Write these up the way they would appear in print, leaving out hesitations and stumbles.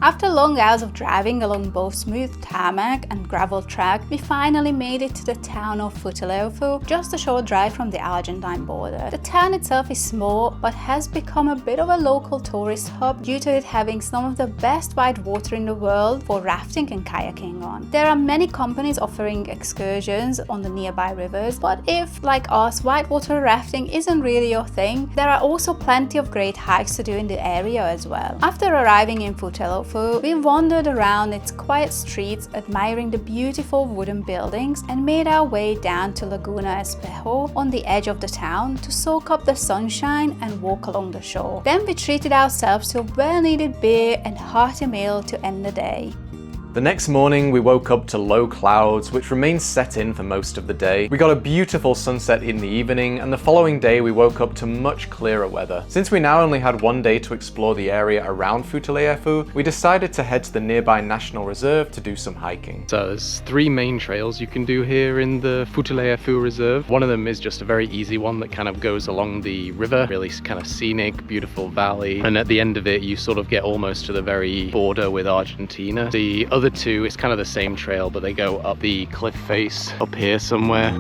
After long hours of driving along both smooth tarmac and gravel track, we finally made it to the town of Futaleufu, just a short drive from the Argentine border. The town itself is small, but has become a bit of a local tourist hub due to it having some of the best white water in the world for rafting and kayaking on. There are many companies offering excursions on the nearby rivers, but if, like us, whitewater rafting isn't really your thing, there are also plenty of great hikes to do in the area as well. After arriving in Futaleufu, we wandered around its quiet streets, admiring the beautiful wooden buildings, and made our way down to Laguna Espejo on the edge of the town to soak up the sunshine and walk along the shore. Then we treated ourselves to a well-needed beer and hearty meal to end the day. The next morning we woke up to low clouds, which remained set in for most of the day. We got a beautiful sunset in the evening, and the following day we woke up to much clearer weather. Since we now only had one day to explore the area around Futaleufu, we decided to head to the nearby National Reserve to do some hiking. So there's 3 main trails you can do here in the Futaleufu Reserve. One of them is just a very easy one that kind of goes along the river, really kind of scenic, beautiful valley, and at the end of it you sort of get almost to the very border with Argentina. The other 2 is kind of the same trail, but they go up the cliff face up here somewhere.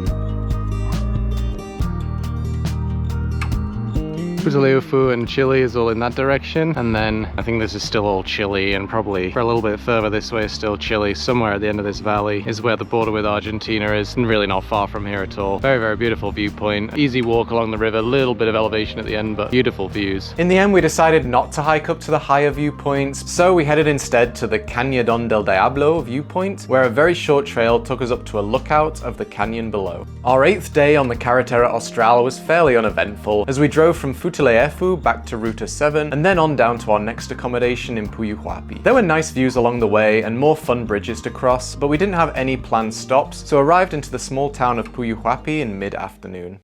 Futaleufu and Chile is all in that direction, and then I think this is still all Chile, and probably for a little bit further this way is still Chile. Somewhere at the end of this valley is where the border with Argentina is, and really not far from here at all. Very, very beautiful viewpoint. Easy walk along the river, little bit of elevation at the end, but beautiful views. In the end, we decided not to hike up to the higher viewpoints, so we headed instead to the Cañadón del Diablo viewpoint, where a very short trail took us up to a lookout of the canyon below. Our 8th day on the Carretera Austral was fairly uneventful, as we drove from Futaleufu back to Ruta 7 and then on down to our next accommodation in Puyuhuapi. There were nice views along the way and more fun bridges to cross, but we didn't have any planned stops, so arrived into the small town of Puyuhuapi in mid-afternoon.